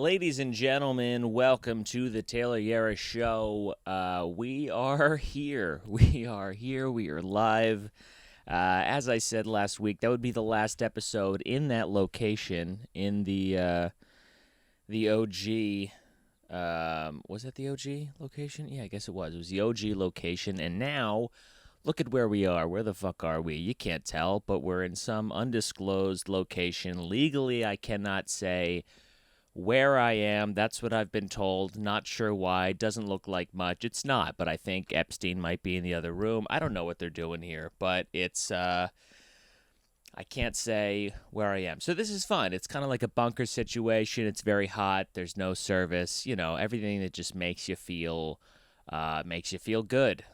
Ladies and gentlemen, welcome to the Tayler Yarish Show. We are here. We are here. We are live. As I said last week, that would be the last episode in that location in the OG. Was it the OG location? Yeah, I guess it was. It was the OG location. And now, look at where we are. Where the fuck are we? You can't tell, but we're in some undisclosed location. Legally, I cannot say where I am. That's what I've been told. Not sure why. Doesn't look like much. It's not, but I think Epstein might be in the other room. I don't know what they're doing here, but it's I can't say where I am. So this is fun. It's kind of like a bunker situation. It's very hot. There's no service. You know, everything that just makes you feel good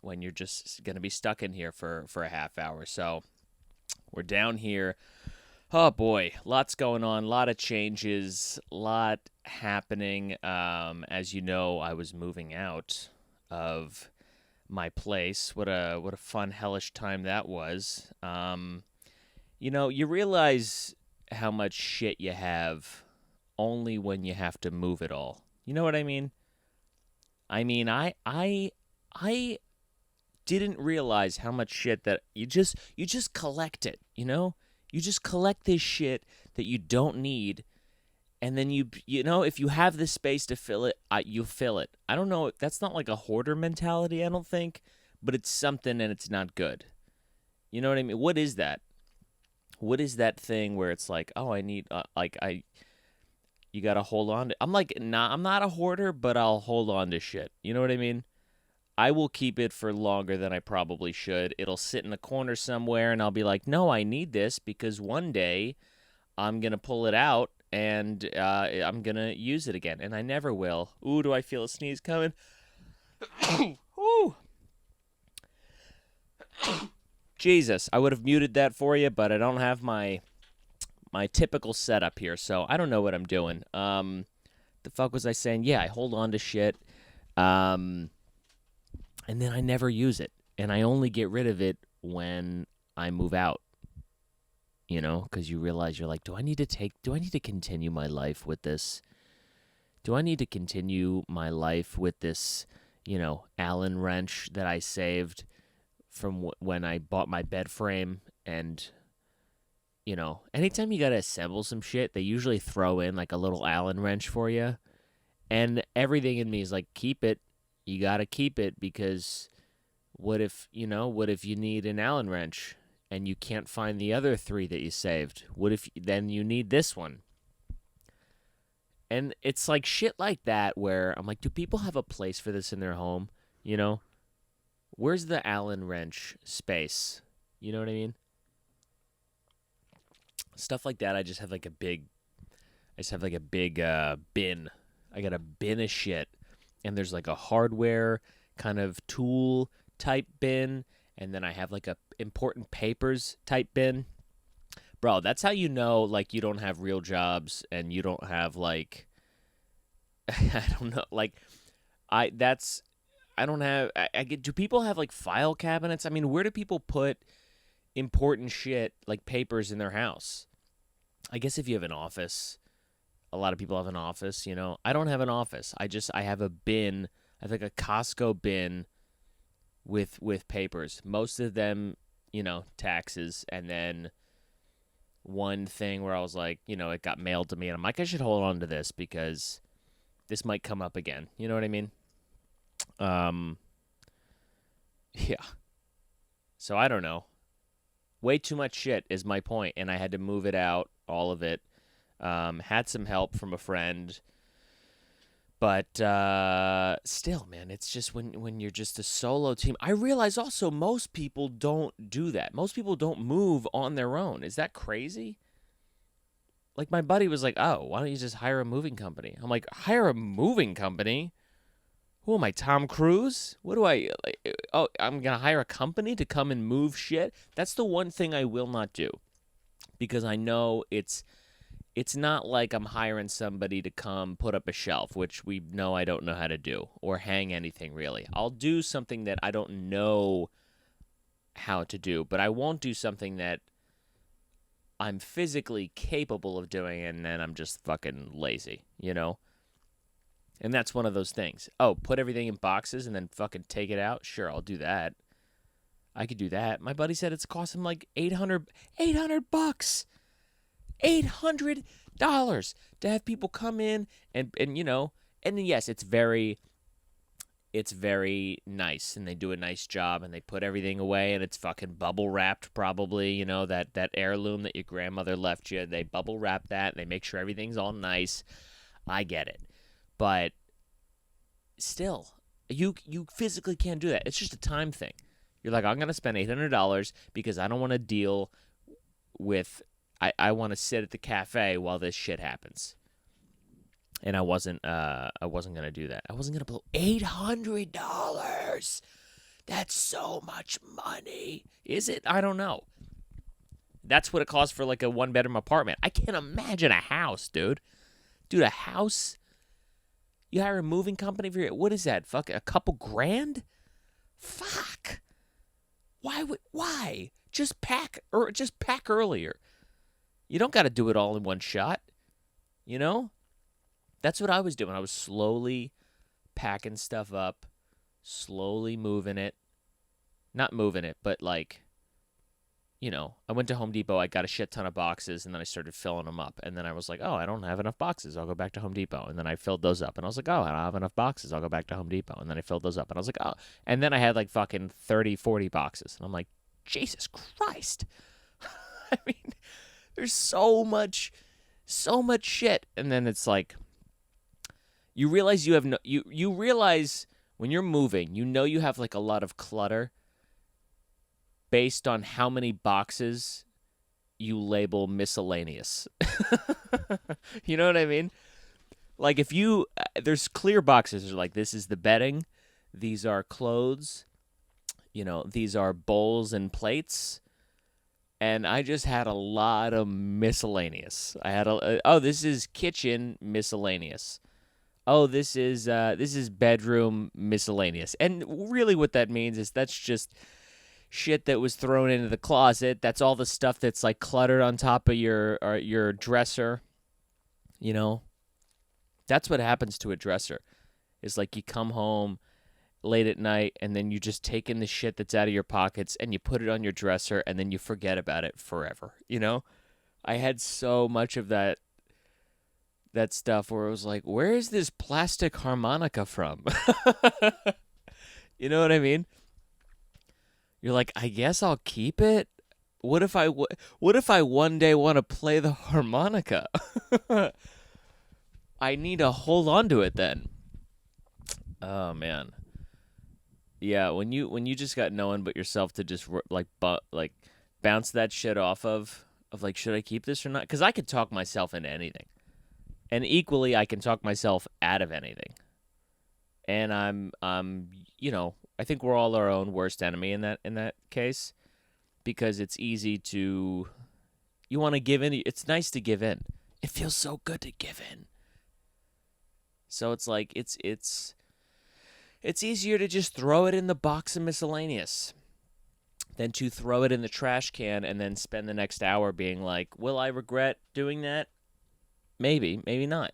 when you're just going to be stuck in here for a half hour. So we're down here. Oh, boy, lots going on, a lot of changes, a lot happening. As you know, I was moving out of my place. What a fun, hellish time that was. You realize how much shit you have only when you have to move it all. You know what I mean? I didn't realize how much shit that you just collect it, you know? You just collect this shit that you don't need, and then you know, if you have the space to fill it, you fill it. I don't know. That's not like a hoarder mentality, I don't think, but it's something and it's not good. You know what I mean? What is that? What is that thing where it's like, oh, I need, you got to hold on to, I'm not a hoarder, but I'll hold on to shit. You know what I mean? I will keep it for longer than I probably should. It'll sit in a corner somewhere, and I'll be like, no, I need this because one day I'm going to pull it out, and I'm going to use it again, and I never will. Ooh, do I feel a sneeze coming? Ooh. Jesus, I would have muted that for you, but I don't have my typical setup here, so I don't know what I'm doing. The fuck was I saying? Yeah, I hold on to shit. And then I never use it. And I only get rid of it when I move out. You know, because you realize you're like, do I need to continue my life with this? Do I need to continue my life with this, Allen wrench that I saved from when I bought my bed frame? And, anytime you got to assemble some shit, they usually throw in like a little Allen wrench for you. And everything in me is like, keep it. You got to keep it because what if you need an Allen wrench and you can't find the other 3 that you saved? What if then you need this one? And it's like shit like that where I'm like, do people have a place for this in their home? Where's the Allen wrench space? You know what I mean? Stuff like that. I just have like a big bin. I got a bin of shit. And there's like a hardware kind of tool type bin. And then I have like a important papers type bin. Bro, that's how you know like you don't have real jobs and you don't have like, I don't know, like do people have like file cabinets? I mean, where do people put important shit like papers in their house? I guess if you have an office. A lot of people have an office, I don't have an office. I have a bin. I have like a Costco bin with papers. Most of them, taxes. And then one thing where I was like, it got mailed to me. And I'm like, I should hold on to this because this might come up again. You know what I mean? Yeah. So I don't know. Way too much shit is my point. And I had to move it out, all of it. Had some help from a friend, but still, man, it's just when you're just a solo team. I realize also most people don't do that. Most people don't move on their own. Is that crazy? Like my buddy was like, oh, why don't you just hire a moving company? I'm like, hire a moving company? Who am I, Tom Cruise? What do I, oh, I'm going to hire a company to come and move shit? That's the one thing I will not do because I know it's not like I'm hiring somebody to come put up a shelf, which we know I don't know how to do, or hang anything really. I'll do something that I don't know how to do, but I won't do something that I'm physically capable of doing it, and then I'm just fucking lazy, you know? And that's one of those things. Oh, put everything in boxes and then fucking take it out? Sure, I'll do that. I could do that. My buddy said it's cost him like $800 bucks. $800 to have people come in and you know, and yes, it's very nice, and they do a nice job, and they put everything away, and it's fucking bubble wrapped, probably, you know, that heirloom that your grandmother left you. They bubble wrap that, and they make sure everything's all nice. I get it, but still, you physically can't do that. It's just a time thing. You're like, I'm gonna spend $800 because I don't want to deal with. I want to sit at the cafe while this shit happens. And I wasn't gonna do that. I wasn't gonna blow $800. That's so much money. Is it? I don't know. That's what it costs for like a 1-bedroom apartment. I can't imagine a house, dude. Dude, a house? You hire a moving company for what is that? Fuck, a couple grand? Fuck. Why? Just pack earlier. You don't got to do it all in one shot. You know? That's what I was doing. I was slowly packing stuff up, slowly moving it. Not moving it, but like, you know, I went to Home Depot, I got a shit ton of boxes, and then I started filling them up. And then I was like, oh, I don't have enough boxes. I'll go back to Home Depot. And then I filled those up. And I was like, oh, I don't have enough boxes. I'll go back to Home Depot. And then I filled those up. And I was like, oh. And then I had like fucking 30, 40 boxes. And I'm like, Jesus Christ. I mean, there's so much shit. And then it's like, you realize you have no, you realize when you're moving, you know you have like a lot of clutter based on how many boxes you label miscellaneous. You know what I mean? Like if you, there's clear boxes. There's like, this is the bedding. These are clothes. You know, these are bowls and plates. And I just had a lot of miscellaneous. I had this is kitchen miscellaneous. Oh, this is bedroom miscellaneous. And really what that means is that's just shit that was thrown into the closet. That's all the stuff that's like cluttered on top of your dresser. You know? That's what happens to a dresser. It's like you come home late at night and then you just take in the shit that's out of your pockets and you put it on your dresser and then you forget about it forever. You know? I had so much of that stuff where it was like, where is this plastic harmonica from? You know what I mean? You're like, I guess I'll keep it. What if I one day want to play the harmonica? I need to hold on to it then. Oh man. Yeah, when you just got no one but yourself to just like bounce that shit off of like, should I keep this or not? Because I could talk myself into anything. And equally, I can talk myself out of anything. And I'm, you know, I think we're all our own worst enemy in that case, because it's easy to, you want to give in. It's nice to give in. It feels so good to give in. So it's like it's easier to just throw it in the box of miscellaneous than to throw it in the trash can and then spend the next hour being like, will I regret doing that? Maybe, maybe not.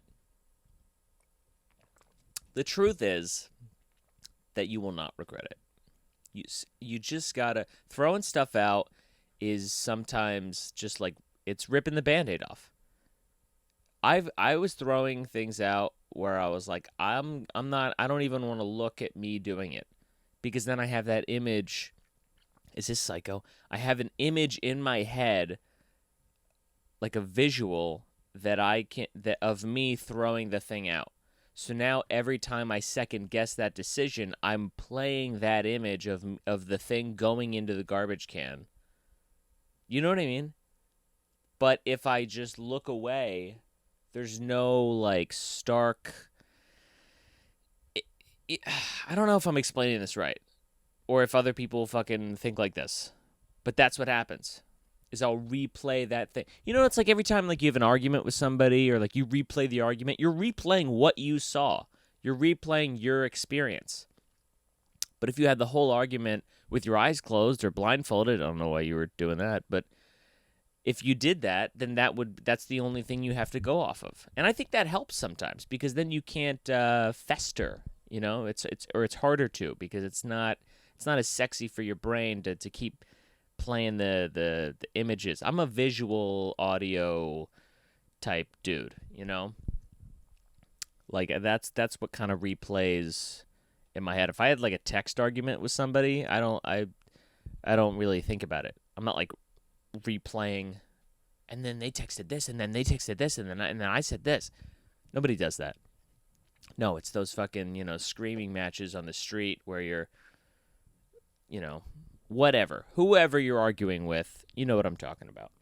The truth is that you will not regret it. You just gotta, throwing stuff out is sometimes just like, it's ripping the Band-Aid off. I was throwing things out where I was like, I don't even want to look at me doing it, because then I have that image. Is this psycho? I have an image in my head, like a visual that of me throwing the thing out. So now every time I second guess that decision, I'm playing that image of the thing going into the garbage can. You know what I mean? But if I just look away, there's no like stark. I don't know if I'm explaining this right, or if other people fucking think like this, but that's what happens. Is I'll replay that thing. You know, it's like every time like you have an argument with somebody, or like you replay the argument, you're replaying what you saw. You're replaying your experience. But if you had the whole argument with your eyes closed or blindfolded, I don't know why you were doing that, but if you did that, then that's the only thing you have to go off of. And I think that helps sometimes because then you can't fester, you know? It's harder to because it's not as sexy for your brain to keep playing the images. I'm a visual audio type dude, you know? Like that's what kind of replays in my head. If I had like a text argument with somebody, I don't really think about it. I'm not like replaying, and then they texted this, and then they texted this, and then I said this. Nobody does that. No, it's those fucking, screaming matches on the street where you're, whoever you're arguing with, you know what I'm talking about.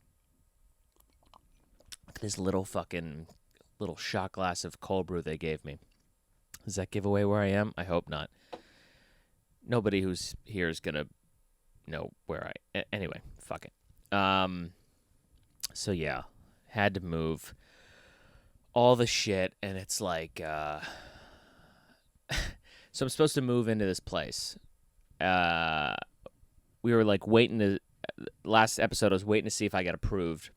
This little shot glass of cold brew they gave me. Does that give away where I am? I hope not. Nobody who's here is gonna know where anyway, fuck it. So yeah, had to move all the shit, and it's like, so I'm supposed to move into this place. We were like last episode I was waiting to see if I got approved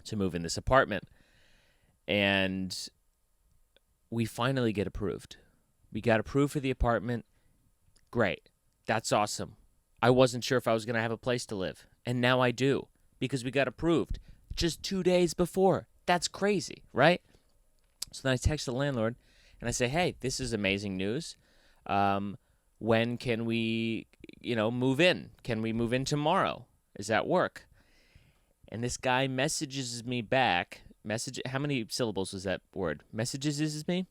to move in this apartment, and we finally get approved. We got approved for the apartment. Great. That's awesome. I wasn't sure if I was going to have a place to live, and now I do because we got approved just 2 days before. That's crazy, right? So then I text the landlord, and I say, hey, this is amazing news. When can we, move in? Can we move in tomorrow? Does that work? And this guy messages me back. How many syllables was that word? Messages me?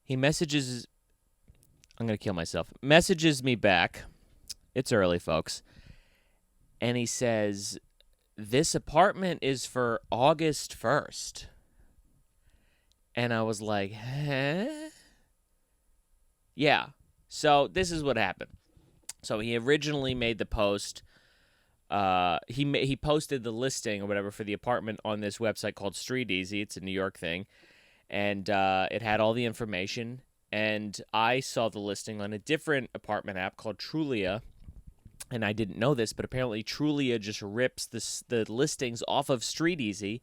He messages... I'm going to kill myself. Messages me back. It's early, folks. And he says, this apartment is for August 1st. And I was like, huh? Yeah. So this is what happened. So he originally made the post. He posted the listing or whatever for the apartment on this website called Street Easy. It's a New York thing. And it had all the information. And I saw the listing on a different apartment app called Trulia. And I didn't know this, but apparently Trulia just rips the listings off of Street Easy.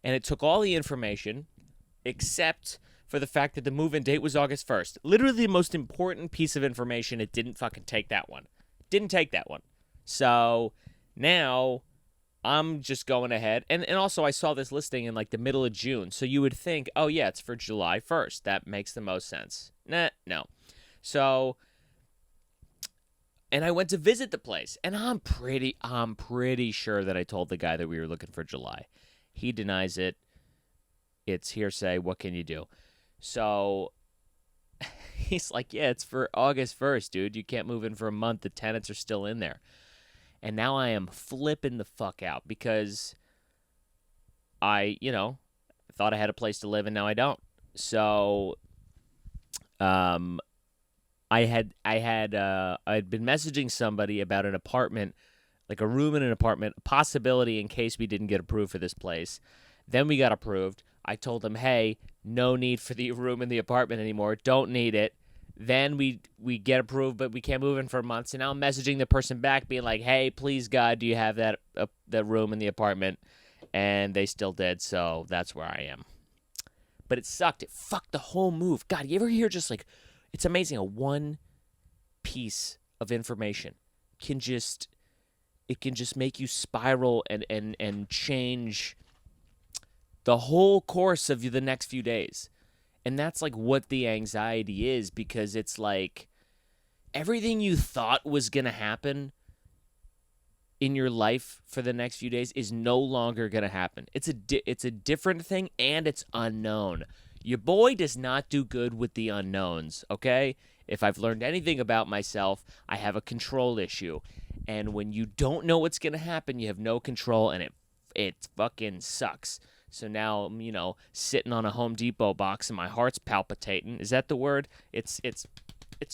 And it took all the information except for the fact that the move-in date was August 1st. Literally the most important piece of information, it didn't fucking take that one. Didn't take that one. So now I'm just going ahead. And also I saw this listing in like the middle of June. So you would think, oh yeah, it's for July 1st. That makes the most sense. Nah, no. So, and I went to visit the place. And I'm pretty sure that I told the guy that we were looking for July. He denies it. It's hearsay. What can you do? So he's like, yeah, it's for August 1st, dude. You can't move in for a month. The tenants are still in there. And now I am flipping the fuck out because I thought I had a place to live and now I don't. So I'd been messaging somebody about an apartment, like a room in an apartment, a possibility in case we didn't get approved for this place. Then we got approved. I told them, hey, no need for the room in the apartment anymore. Don't need it. Then we get approved, but we can't move in for months. And now I'm messaging the person back being like, hey, please, God, do you have that room in the apartment? And they still did, so that's where I am. But it sucked. It fucked the whole move. God, you ever hear just like, it's amazing how one piece of information can just make you spiral and change the whole course of the next few days. And that's like what the anxiety is, because it's like everything you thought was going to happen in your life for the next few days is no longer going to happen. It's a different thing, and it's unknown. Your boy does not do good with the unknowns, okay? If I've learned anything about myself, I have a control issue. And when you don't know what's going to happen, you have no control, and it fucking sucks. So now I'm, sitting on a Home Depot box and my heart's palpitating. Is that the word? It's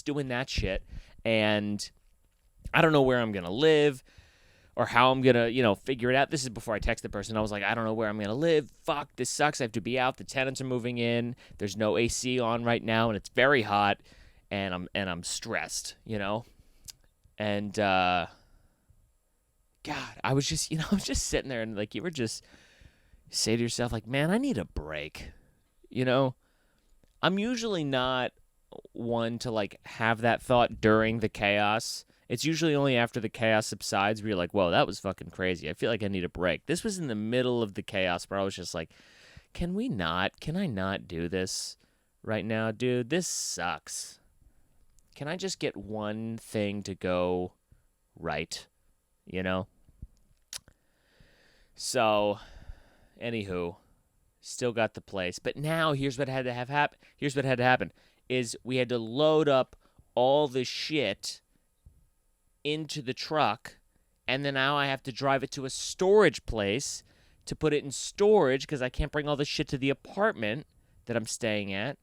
doing that shit. And I don't know where I'm going to live or how I'm going to, figure it out. This is before I text the person. I was like, I don't know where I'm going to live. Fuck, this sucks. I have to be out. The tenants are moving in. There's no AC on right now, and it's very hot, and I'm stressed, And God, I was just, I was just sitting there and like, you were just say to yourself, like, man, I need a break. You know, I'm usually not one to like have that thought during the chaos. It's usually only after the chaos subsides where you're like, whoa, that was fucking crazy. I feel like I need a break. This was in the middle of the chaos where I was just like, can I not do this right now, dude? This sucks. Can I just get one thing to go right? You know? So, anywho, still got the place. But now here's what had to happen. Here's what had to happen is we had to load up all the shit into the truck, and then now I have to drive it to a storage place to put it in storage because I can't bring all this shit to the apartment that I'm staying at.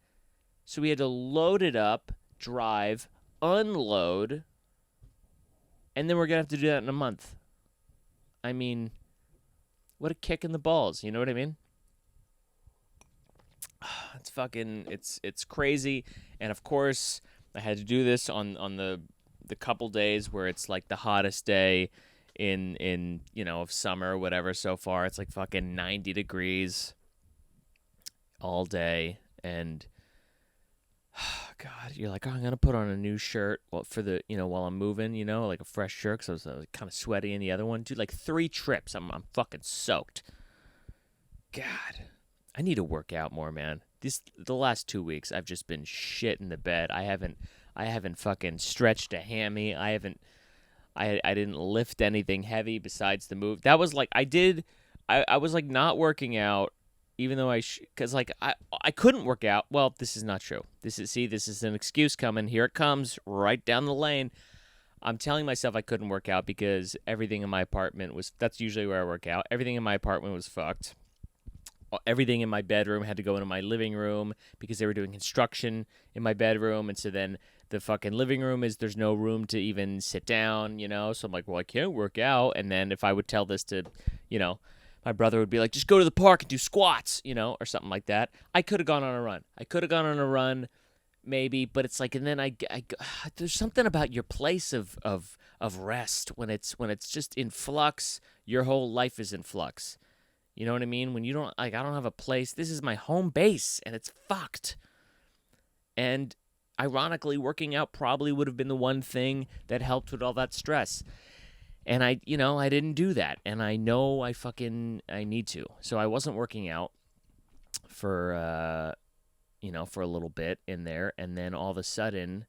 So we had to load it up, drive, unload, and then we're going to have to do that in a month. I mean, what a kick in the balls, you know what I mean? It's fucking, it's crazy. And of course, I had to do this on the couple days where it's like the hottest day in of summer or whatever so far. It's like fucking 90 degrees all day, and God, you're like, oh, I'm gonna put on a new shirt for the while I'm moving, like a fresh shirt because I was kind of sweaty in the other one. Dude, like 3 trips, I'm fucking soaked. God, I need to work out more, man. The last 2 weeks, I've just been shit in the bed. I haven't fucking stretched a hammy. I didn't lift anything heavy besides the move. That was like I was like not working out, even though because like I couldn't work out. Well, this is not true. This is an excuse coming. Here it comes, right down the lane. I'm telling myself I couldn't work out because everything in my apartment that's usually where I work out. Everything in my apartment was fucked. Everything in my bedroom had to go into my living room because they were doing construction in my bedroom. And so then the fucking living room there's no room to even sit down, So I'm like, well, I can't work out. And then if I would tell this to, my brother would be like, just go to the park and do squats, or something like that. I could have gone on a run. Maybe, but it's like, and then I there's something about your place of rest when it's just in flux. Your whole life is in flux. You know what I mean? When you don't, like, I don't have a place. This is my home base, and it's fucked. And ironically, working out probably would have been the one thing that helped with all that stress. And I didn't do that. And I know I need to. So I wasn't working out for a little bit in there. And then all of a sudden,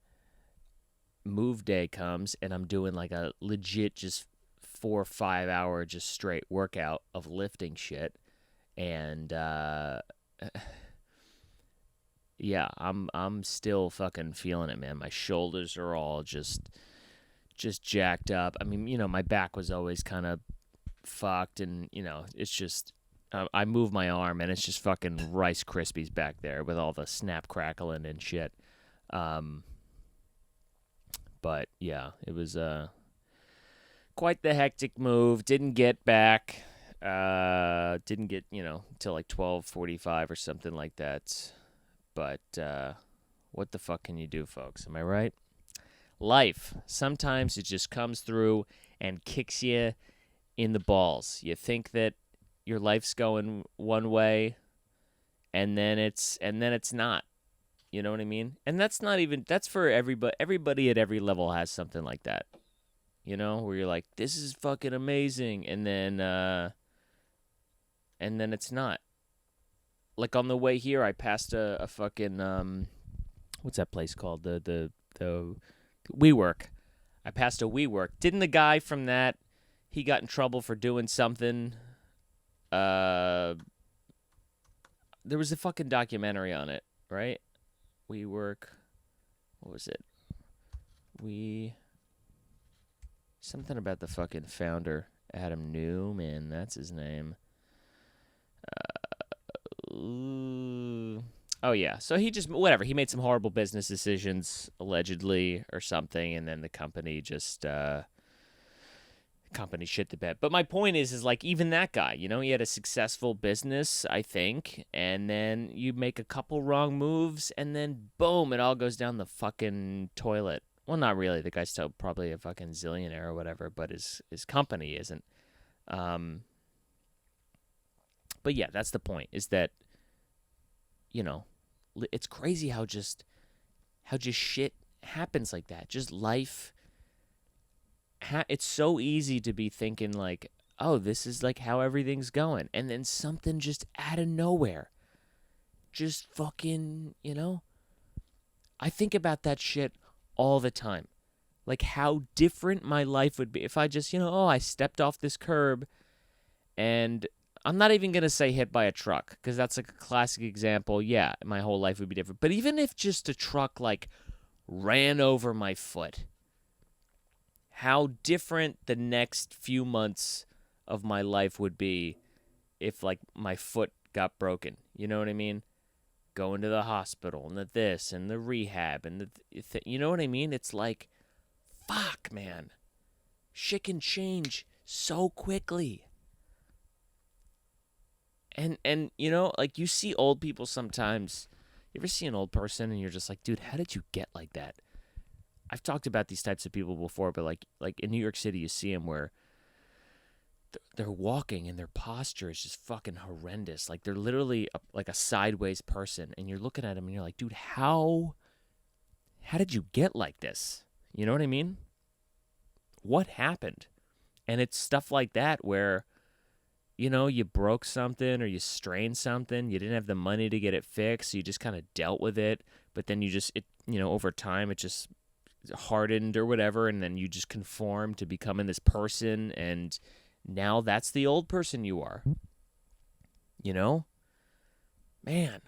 move day comes, and I'm doing like a legit just 4 or 5 hour just straight workout of lifting shit, and yeah, I'm still fucking feeling it, man. My shoulders are all just jacked up. I mean, my back was always kind of fucked, and it's just I move my arm and it's just fucking Rice Krispies back there with all the snap crackling and shit. But yeah, it was quite the hectic move. Didn't get back. Didn't get, till like 12:45 or something like that. But what the fuck can you do, folks? Am I right? Life. Sometimes it just comes through and kicks you in the balls. You think that your life's going one way, and then it's not. You know what I mean? And that's for everybody. Everybody at every level has something like that. Where you're like, this is fucking amazing, and then it's not. Like on the way here, I passed a fucking what's that place called? The WeWork. I passed a WeWork. Didn't the guy from that, he got in trouble for doing something? There was a fucking documentary on it, right? WeWork. What was it? Something about the fucking founder, Adam Newman. That's his name. Oh, yeah. So he just, whatever. He made some horrible business decisions, allegedly, or something, and then the company just, company shit the bed. But my point is like, even that guy, he had a successful business, I think, and then you make a couple wrong moves, and then boom, it all goes down the fucking toilet. Well, not really. The guy's still probably a fucking zillionaire or whatever, but his company isn't. Um, but yeah, that's the point. Is that, you know, it's crazy how just shit happens like that. Just life. It's so easy to be thinking like, oh, this is like how everything's going, and then something just out of nowhere, just fucking, I think about that shit all the time. Like how different my life would be if I just, I stepped off this curb and I'm not even going to say hit by a truck because that's like a classic example. Yeah, my whole life would be different. But even if just a truck like ran over my foot, how different the next few months of my life would be if like my foot got broken. You know what I mean? Going to the hospital and the this and the rehab and you know what I mean? It's like, fuck, man. Shit can change so quickly. And like you see old people sometimes. You ever see an old person and you're just like, dude, how did you get like that? I've talked about these types of people before, but like in New York City, you see them where they're walking and their posture is just fucking horrendous. Like they're literally like a sideways person, and you're looking at them and you're like, dude, how did you get like this? You know what I mean? What happened? And it's stuff like that where, you broke something or you strained something. You didn't have the money to get it fixed. So you just kind of dealt with it. But then over time, it just hardened or whatever. And then you just conform to becoming this person. And now that's the old person you are. Man.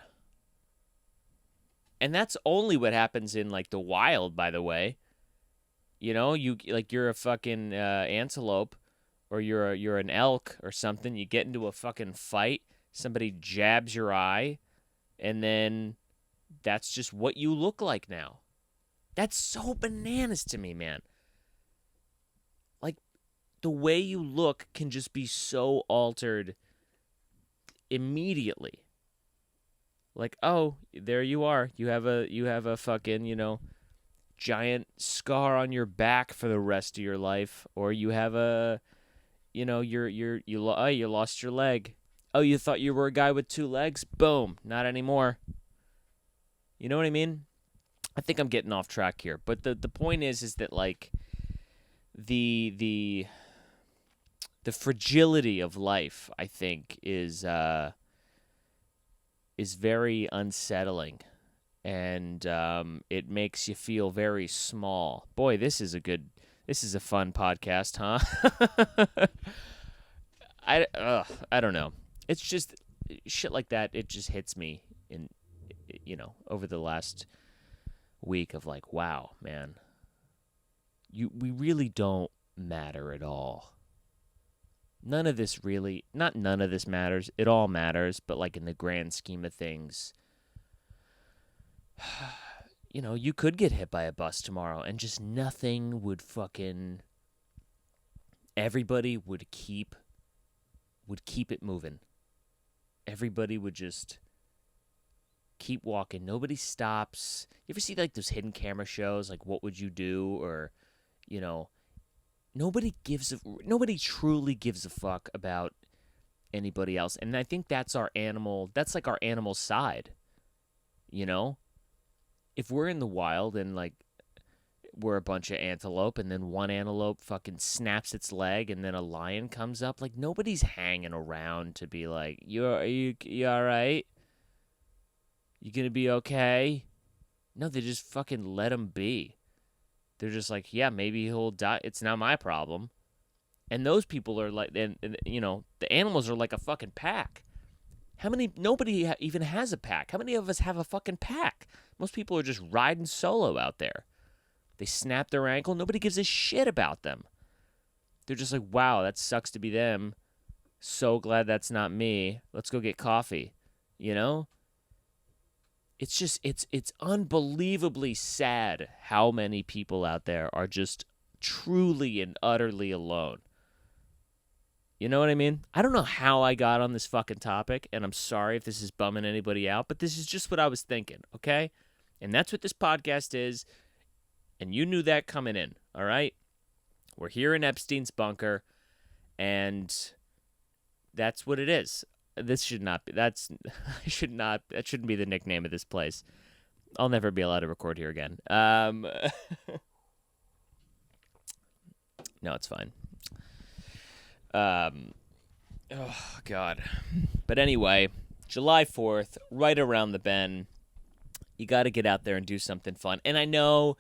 And that's only what happens in like the wild, by the way. You're a fucking antelope, or you're an elk or something. You get into a fucking fight, somebody jabs your eye, and then that's just what you look like now. That's so bananas to me, man. Like the way you look can just be so altered immediately. Like, oh, there you are. You have a fucking, giant scar on your back for the rest of your life, or you have a you lost your leg. Oh, you thought you were a guy with two legs? Boom, not anymore. You know what I mean? I think I'm getting off track here, but the point is that like the fragility of life, I think, is very unsettling. And it makes you feel very small. Boy, this is a fun podcast, huh? I don't know. It's just shit like that. It just hits me over the last week of like, wow, man, we really don't matter at all. None of this matters. It all matters, but like in the grand scheme of things, you could get hit by a bus tomorrow and just nothing would fucking... Everybody would keep it moving. Everybody would just keep walking. Nobody stops. You ever see like those hidden camera shows, like What Would You Do? Or, nobody truly gives a fuck about anybody else. And I think that's like our animal side, If we're in the wild and like we're a bunch of antelope and then one antelope fucking snaps its leg and then a lion comes up, like nobody's hanging around to be like, you all right? You gonna be okay? No, they just fucking let him be. They're just like, yeah, maybe he'll die. It's not my problem. And those people are like, and the animals are like a fucking pack. Nobody even has a pack. How many of us have a fucking pack? Most people are just riding solo out there. They snap their ankle. Nobody gives a shit about them. They're just like, wow, that sucks to be them. So glad that's not me. Let's go get coffee. It's just, it's unbelievably sad how many people out there are just truly and utterly alone. You know what I mean? I don't know how I got on this fucking topic, and I'm sorry if this is bumming anybody out, but this is just what I was thinking, okay? And that's what this podcast is. And you knew that coming in, all right? We're here in Epstein's bunker, and that's what it is. This should not be, that shouldn't be the nickname of this place. I'll never be allowed to record here again. No, it's fine. Oh, God. But anyway, July 4th, right around the bend. You got to get out there and do something fun. And I know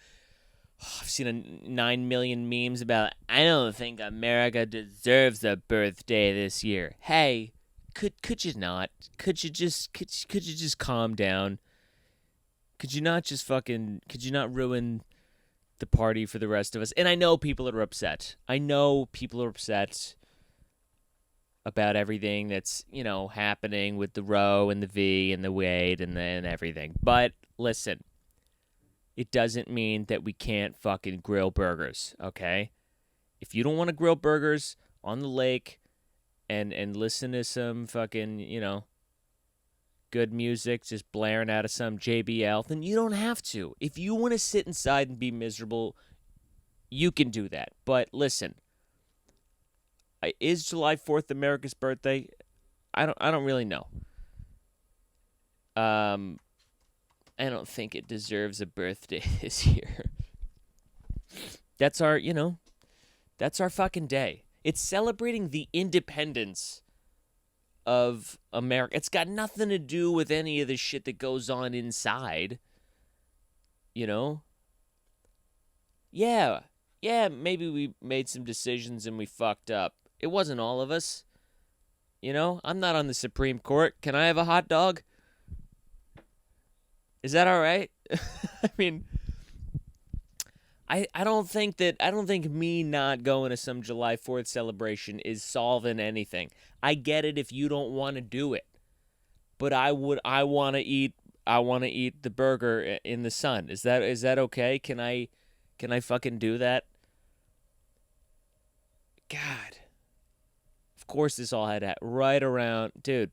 I've seen 9 million memes about, I don't think America deserves a birthday this year. Hey, could you not? Could you just calm down? Could you not ruin the party for the rest of us? And I know people are upset. About everything that's, happening with the Roe and the V and the Wade and everything. But listen, it doesn't mean that we can't fucking grill burgers, okay? If you don't want to grill burgers on the lake and listen to some fucking, good music just blaring out of some JBL, then you don't have to. If you want to sit inside and be miserable, you can do that. But listen, is July 4th America's birthday? I don't really know. I don't think it deserves a birthday this year. That's our fucking day. It's celebrating the independence of America. It's got nothing to do with any of the shit that goes on inside. Yeah, maybe we made some decisions and we fucked up. It wasn't all of us. I'm not on the Supreme Court. Can I have a hot dog? Is that all right? I mean, I don't think me not going to some July 4th celebration is solving anything. I get it if you don't want to do it. But I want to eat the burger in the sun. Is that okay? Can I fucking do that? God. Of course this all had to right around, dude.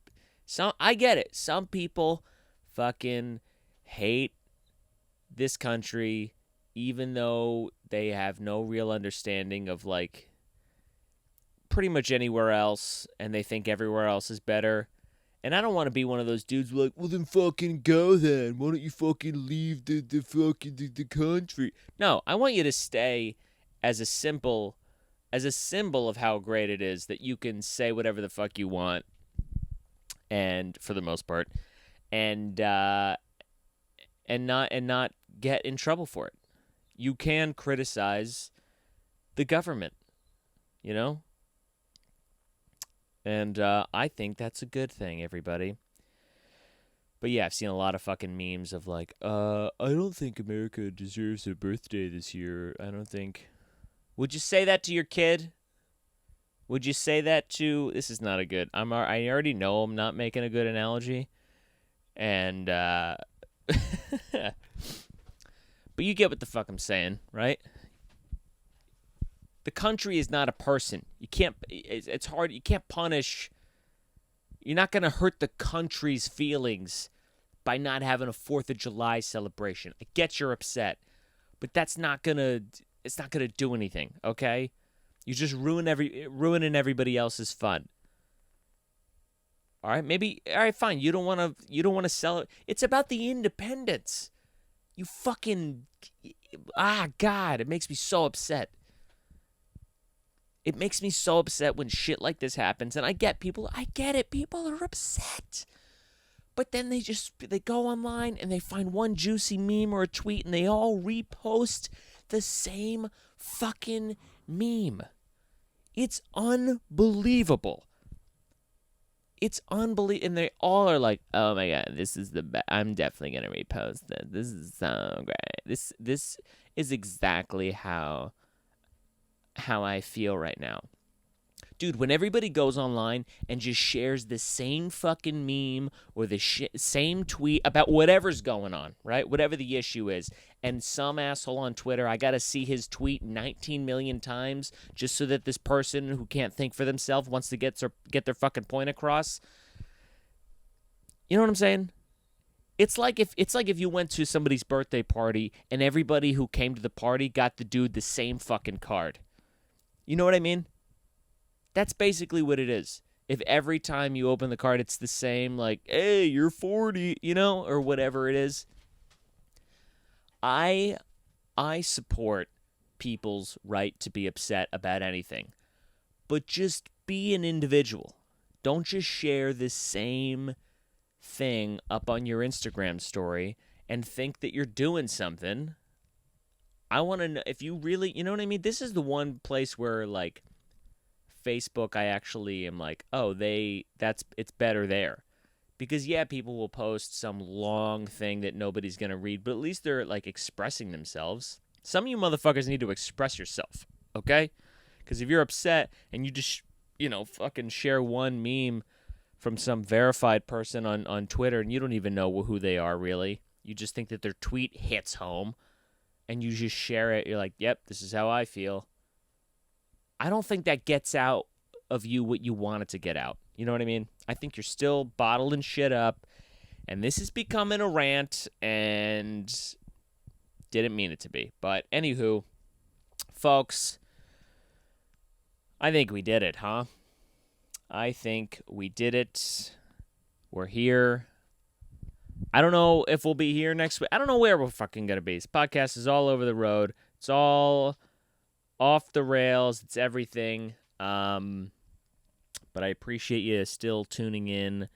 I get it. Some people fucking hate this country even though they have no real understanding of pretty much anywhere else, and they think everywhere else is better. And I don't want to be one of those dudes who well then fucking go then. Why don't you fucking leave the country? No, I want you to stay as a symbol of how great it is that you can say whatever the fuck you want, and for the most part, and not get in trouble for it. You can criticize the government, and I think that's a good thing, everybody. But yeah, I've seen a lot of fucking memes of I don't think America deserves a birthday this year. I don't think. Would you say that to your kid? Would you say that to... This is not a good... I already know I'm not making a good analogy. And, but you get what the fuck I'm saying, right? The country is not a person. You can't... It's hard. You can't punish... You're not going to hurt the country's feelings by not having a 4th of July celebration. I get you're upset. But that's not going to... It's not going to do anything, okay? You just ruining everybody else's fun. All right, fine. You don't want to sell it. It's about the independence. You fucking God, it makes me so upset. It makes me so upset when shit like this happens, and I get it. People are upset. But then they go online and they find one juicy meme or a tweet and they all repost the same fucking meme. It's unbelievable. And they all are like, oh my God, this is the best. I'm definitely going to repost this. This is so great. This is exactly how I feel right now. Dude, when everybody goes online and just shares the same fucking meme or the same tweet about whatever's going on, right? Whatever the issue is, and some asshole on Twitter, I got to see his tweet 19 million times just so that this person who can't think for themselves wants to get their fucking point across. You know what I'm saying? It's like if you went to somebody's birthday party and everybody who came to the party got the dude the same fucking card. You know what I mean? That's basically what it is. If every time you open the card it's the same, like, hey, you're 40, or whatever it is. I support people's right to be upset about anything. But just be an individual. Don't just share the same thing up on your Instagram story and think that you're doing something. I want to know if you really, you know what I mean? This is the one place where, like, Facebook, I actually am like, oh, it's better there. Because, yeah, people will post some long thing that nobody's going to read, but at least they're, like, expressing themselves. Some of you motherfuckers need to express yourself, okay? Because if you're upset and you just, fucking share one meme from some verified person on Twitter and you don't even know who they are really, you just think that their tweet hits home and you just share it, you're like, yep, this is how I feel. I don't think that gets out of you what you want it to get out. You know what I mean? I think you're still bottling shit up, and this is becoming a rant, and didn't mean it to be. But anywho, folks, I think we did it, huh? I think we did it. We're here. I don't know if we'll be here next week. I don't know where we're fucking going to be. This podcast is all over the road. It's all off the rails. It's everything. But I appreciate you still tuning in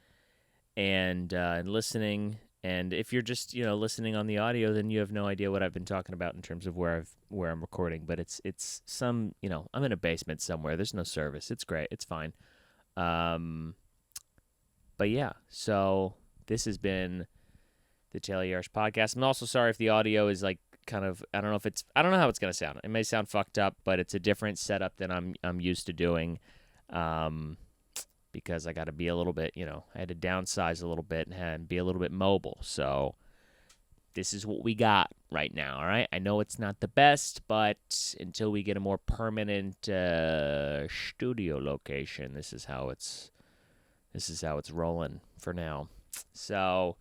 and listening. And if you're just listening on the audio, then you have no idea what I've been talking about in terms of where I'm recording. But it's some I'm in a basement somewhere. There's no service. It's great. It's fine. But yeah. So this has been the Tayler Yarish podcast. I'm also sorry if the audio is like kind of I don't know how it's gonna sound. It may sound fucked up, but it's a different setup than I'm used to doing. Because I got to be a little bit, I had to downsize a little bit and be a little bit mobile. So this is what we got right now, all right? I know it's not the best, but until we get a more permanent studio location, this is how it's rolling for now. So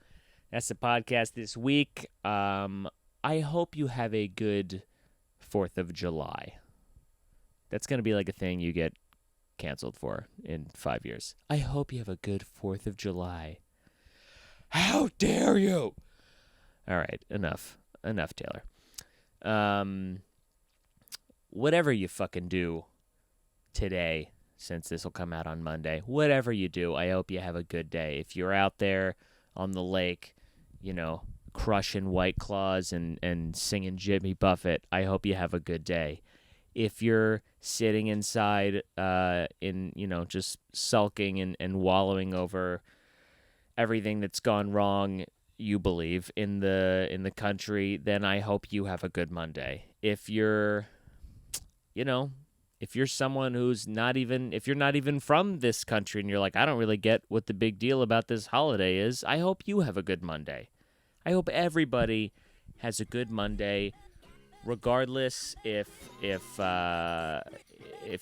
that's the podcast this week. I hope you have a good 4th of July. That's going to be like a thing you get canceled for in 5 years. I hope you have a good 4th of July. How dare you? All right, enough, Tayler. Whatever you fucking do today, since this will come out on Monday, whatever you do, I hope you have a good day. If you're out there on the lake, crushing White Claws and singing Jimmy Buffett, I hope you have a good day. If you're sitting inside just sulking and wallowing over everything that's gone wrong, you believe, in the country, then I hope you have a good Monday. If you're someone who's if you're not even from this country and you're like, I don't really get what the big deal about this holiday is, I hope you have a good Monday. I hope everybody has a good Monday. Regardless if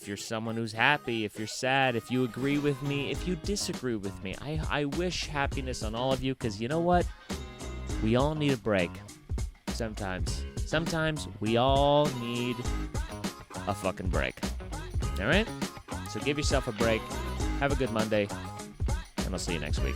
you're someone who's happy, if you're sad, if you agree with me, if you disagree with me, I wish happiness on all of you, because you know what? We all need a break sometimes. Sometimes we all need a fucking break. All right? So give yourself a break. Have a good Monday, and I'll see you next week.